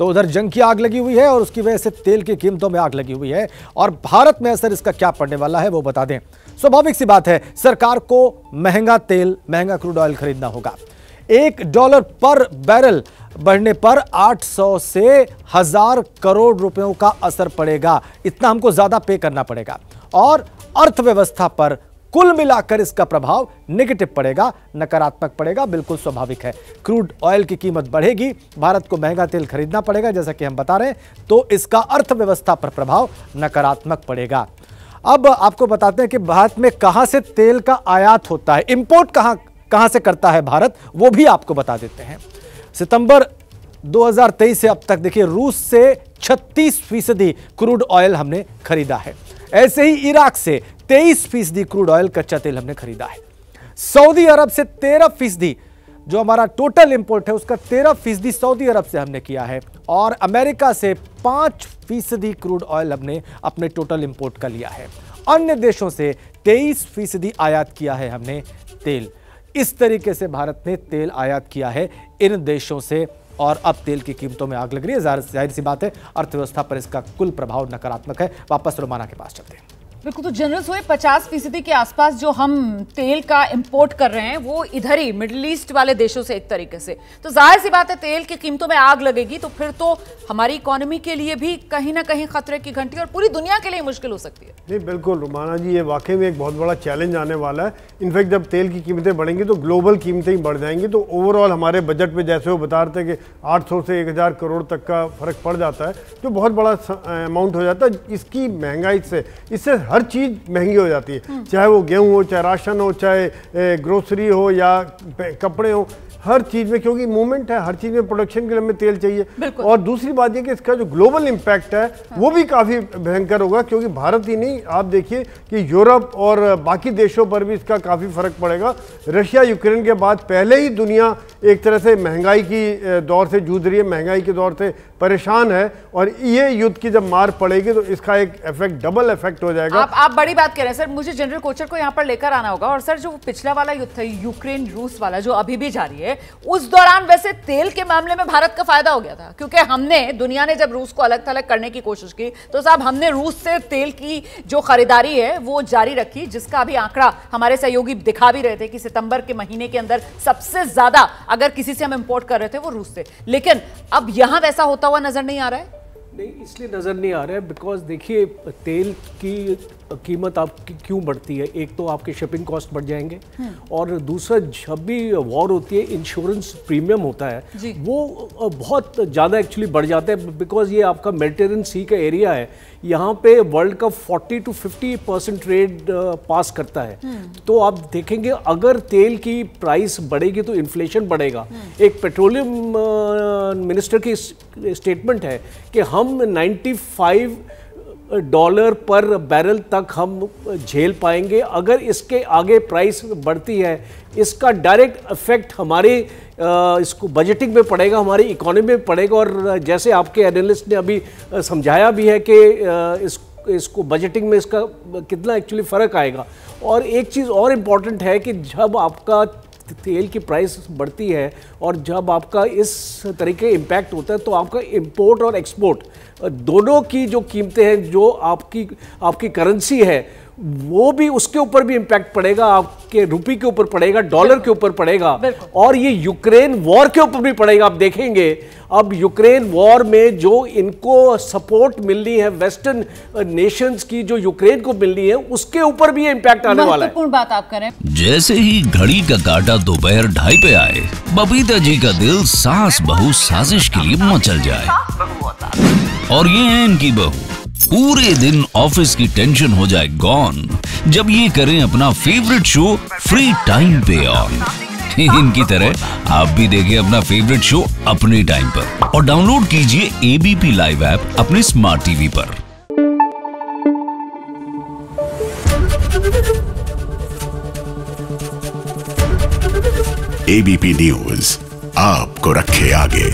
तो उधर जंग की आग लगी हुई है और उसकी वजह से तेल की कीमतों में आग लगी हुई है और भारत में असर इसका क्या पड़ने वाला है वो बता दें। स्वाभाविक सी बात है, सरकार को महंगा तेल, महंगा क्रूड ऑयल खरीदना होगा। $1 पर बैरल बढ़ने पर 800 से 1000 करोड़ रुपयों का असर पड़ेगा। इतना हमको ज्यादा पे करना पड़ेगा और अर्थव्यवस्था पर कुल मिलाकर इसका प्रभाव नेगेटिव पड़ेगा, नकारात्मक पड़ेगा। बिल्कुल स्वाभाविक है, क्रूड ऑयल की कीमत बढ़ेगी, भारत को महंगा तेल खरीदना पड़ेगा जैसा कि हम बता रहे हैं, तो इसका अर्थव्यवस्था पर प्रभाव नकारात्मक पड़ेगा। अब आपको बताते हैं कि भारत में कहां से तेल का आयात होता है, इंपोर्ट कहां से करता है भारत, वो भी आपको बता देते हैं। सितंबर 2023 से अब तक देखिए, रूस से 36% क्रूड ऑयल हमने खरीदा है। ऐसे ही इराक से 23% क्रूड ऑयल कच्चा तेल हमने खरीदा है। सऊदी अरब से 13%, जो हमारा टोटल इंपोर्ट है उसका 13% सऊदी अरब से हमने किया है। और अमेरिका से 5% क्रूड ऑयल हमने अपने टोटल इंपोर्ट का लिया है। अन्य देशों से 23% आयात किया है हमने तेल। इस तरीके से भारत ने तेल आयात किया है इन देशों से और अब तेल की कीमतों में आग लग रही है। जाहिर सी बात है, अर्थव्यवस्था पर इसका कुल प्रभाव नकारात्मक है। वापस रोमाना के पास चलते हैं। बिल्कुल, तो जनरल सोए 50% के आसपास जो हम तेल का इंपोर्ट कर रहे हैं वो इधर ही मिडिल ईस्ट वाले देशों से एक तरीके से, तो जाहिर सी बात है तेल की कीमतों में आग लगेगी तो फिर तो हमारी इकोनॉमी के लिए भी कहीं ना कहीं खतरे की घंटी और पूरी दुनिया के लिए मुश्किल हो सकती है। नहीं, बिल्कुल रुमाना जी, ये वाकई में एक बहुत बड़ा चैलेंज आने वाला है। इनफैक्ट जब तेल की कीमतें बढ़ेंगी तो ग्लोबल कीमतें ही बढ़ जाएंगी, तो ओवरऑल हमारे बजट में जैसे वो बता रहे थे कि 800 से 1000 करोड़ तक का फर्क पड़ जाता है, जो बहुत बड़ा अमाउंट हो जाता है। इसकी महंगाई से, इससे हर चीज़ महंगी हो जाती है, चाहे वो गेहूं हो, चाहे राशन हो, चाहे ग्रोसरी हो या कपड़े हो, हर चीज में, क्योंकि मूवमेंट है, हर चीज में प्रोडक्शन के लिए हमें तेल चाहिए। और दूसरी बात ये कि इसका जो ग्लोबल इंपैक्ट है वो भी काफी भयंकर होगा, क्योंकि भारत ही नहीं, आप देखिए कि यूरोप और बाकी देशों पर भी इसका काफी फर्क पड़ेगा। रशिया यूक्रेन के बाद पहले ही दुनिया एक तरह से महंगाई की दौर से जूझ रही है, महंगाई के दौर से परेशान है, और ये युद्ध की जब मार पड़ेगी तो इसका एक इफेक्ट, डबल इफेक्ट हो जाएगा। आप बड़ी बात कह रहे हैं सर, मुझे जनरल कोचर को यहाँ पर लेकर आना होगा। और सर, जो पिछला वाला युद्ध था यूक्रेन रूस वाला, जो अभी भी जारी है, उस दौरान वैसे तेल के मामले में भारत का फायदा हो गया था, क्योंकि हमने, दुनिया ने जब रूस को अलग थलग करने की कोशिश की तो साहब हमने रूस से तेल की जो खरीदारी है वो जारी रखी, जिसका अभी आंकड़ा हमारे सहयोगी दिखा भी रहे थे कि सितंबर के महीने के अंदर सबसे ज्यादा अगर किसी से हम इंपोर्ट कर रहे थे वो रूस से। लेकिन अब यहां वैसा होता हुआ नजर नहीं आ रहा है। नहीं, इसलिए नज़र नहीं आ रहा है बिकॉज देखिए, तेल की कीमत आपकी क्यों बढ़ती है, एक तो आपके शिपिंग कॉस्ट बढ़ जाएंगे और दूसरा जब भी वॉर होती है इंश्योरेंस प्रीमियम होता है वो बहुत ज़्यादा एक्चुअली बढ़ जाता है, बिकॉज ये आपका मेडिटेरेनियन सी का एरिया है, यहाँ पे वर्ल्ड का 40 to 50% ट्रेड पास करता है। तो आप देखेंगे अगर तेल की प्राइस बढ़ेगी तो इन्फ्लेशन बढ़ेगा। एक पेट्रोलियम मिनिस्टर की स्टेटमेंट है कि हम $95 पर बैरल तक हम झेल पाएंगे। अगर इसके आगे प्राइस बढ़ती है इसका डायरेक्ट इफेक्ट हमारे इसको बजटिंग में पड़ेगा, हमारी इकोनॉमी में पड़ेगा। और जैसे आपके एनालिस्ट ने अभी समझाया भी है कि इसको बजटिंग में इसका कितना एक्चुअली फ़र्क आएगा। और एक चीज़ और इम्पॉर्टेंट है कि जब आपका तेल की प्राइस बढ़ती है और जब आपका इस तरीके इम्पैक्ट होता है तो आपका इंपोर्ट और एक्सपोर्ट दोनों की जो कीमतें हैं, जो आपकी करेंसी है, वो भी, उसके ऊपर भी इम्पैक्ट पड़ेगा, आपके रुपये के ऊपर पड़ेगा, डॉलर के ऊपर पड़ेगा और ये यूक्रेन वॉर के ऊपर भी पड़ेगा। आप देखेंगे अब यूक्रेन वॉर में जो इनको सपोर्ट मिलनी है वेस्टर्न नेशंस की, जो यूक्रेन को मिलनी है, उसके ऊपर भी ये इम्पैक्ट आने वाला है। महत्वपूर्ण बात आप करें। जैसे ही घड़ी का काटा दोपहर 2:30 पे आए, बबीता जी का दिल सास बहू साजिश के लिए मचल जाए। और ये है इनकी बहू, पूरे दिन ऑफिस की टेंशन हो जाए गॉन जब ये करें अपना फेवरेट शो फ्री टाइम पे ऑन। इनकी तरह आप भी देखें अपना फेवरेट शो अपने टाइम पर और डाउनलोड कीजिए एबीपी लाइव ऐप अपने स्मार्ट टीवी पर। एबीपी न्यूज आपको रखे आगे।